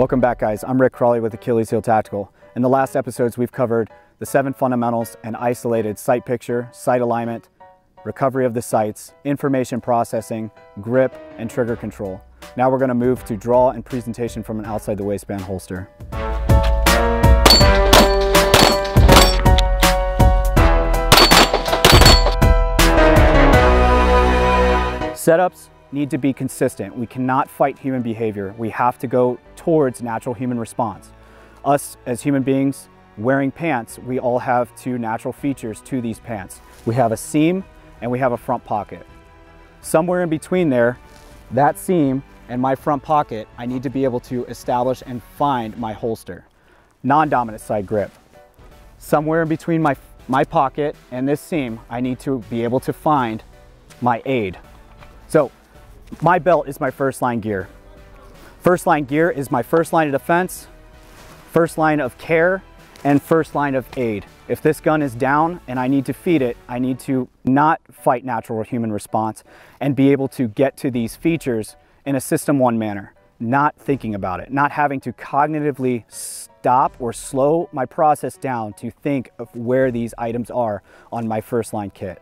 Welcome back, guys. I'm Rick Crawley with 𝗙𝗍 Tactical. In the last episodes, we've covered the 7 fundamentals and isolated sight picture, sight alignment, recovery of the sights, information processing, grip, and trigger control. Now we're going to move to draw and presentation from an outside the waistband holster. Setups need to be consistent. We cannot fight human behavior. We have to go towards natural human response. Us as human beings wearing pants, we all have 2 natural features to these pants. We have a seam and we have a front pocket. Somewhere in between there, that seam and my front pocket, I need to be able to establish and find my holster. Non-dominant side grip. Somewhere in between my pocket and this seam, I need to be able to find my aid. So my belt is my first line gear. First line gear is my first line of defense, first line of care, and first line of aid. If this gun is down and I need to feed it, I need to not fight natural human response and be able to get to these features in a system 1 manner, not thinking about it, not having to cognitively stop or slow my process down to think of where these items are on my first line kit.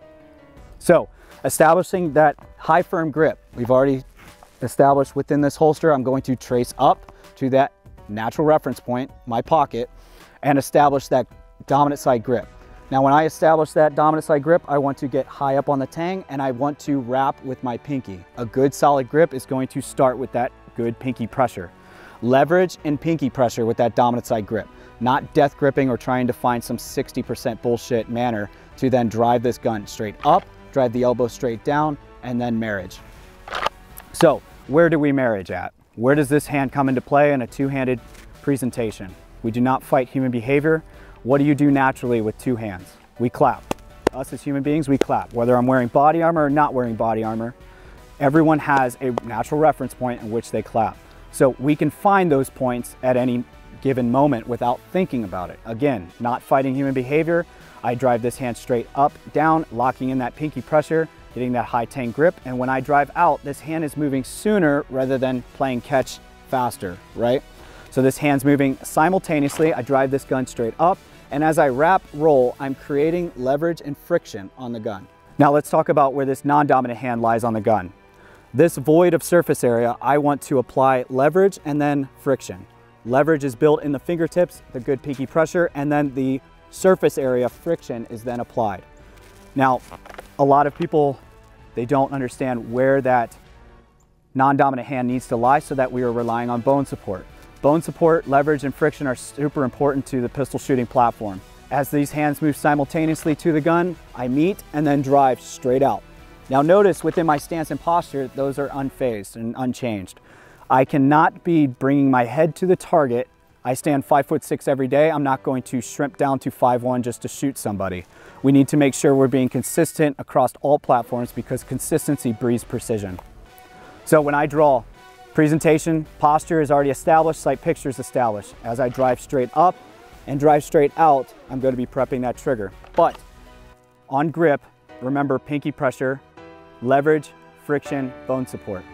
So, establishing that high firm grip, we've already established within this holster. I'm going to trace up to that natural reference point, my pocket, and establish that dominant side grip. Now when I establish that dominant side grip, I want to get high up on the tang and I want to wrap with my pinky. A good solid grip is going to start with that good pinky pressure. Leverage and pinky pressure with that dominant side grip, not death gripping or trying to find some 60% bullshit manner to then drive this gun straight up, drive the elbow straight down, and then marriage. So where do we marriage at? Where does this hand come into play in a 2-handed presentation? We do not fight human behavior. What do you do naturally with 2 hands? We clap. Us as human beings, we clap. Whether I'm wearing body armor or not wearing body armor, everyone has a natural reference point in which they clap. So we can find those points at any given moment without thinking about it. Again, not fighting human behavior. I drive this hand straight up, down, locking in that pinky pressure, getting that high tang grip. And when I drive out, this hand is moving sooner rather than playing catch faster, right? So this hand's moving simultaneously. I drive this gun straight up. And as I wrap roll, I'm creating leverage and friction on the gun. Now let's talk about where this non-dominant hand lies on the gun. This void of surface area, I want to apply leverage and then friction. Leverage is built in the fingertips, the good pinky pressure, and then the surface area friction is then applied. Now, a lot of people, they don't understand where that non-dominant hand needs to lie, so that we are relying on bone support. Bone support, leverage, and friction are super important to the pistol shooting platform. As these hands move simultaneously to the gun, I meet and then drive straight out. Now notice within my stance and posture, those are unfazed and unchanged. I cannot be bringing my head to the target. I stand 5'6" every day. I'm not going to shrimp down to 5'1" just to shoot somebody. We need to make sure we're being consistent across all platforms because consistency breeds precision. So when I draw, presentation, posture is already established, sight picture is established. As I drive straight up and drive straight out, I'm going to be prepping that trigger. But on grip, remember pinky pressure, leverage, friction, bone support.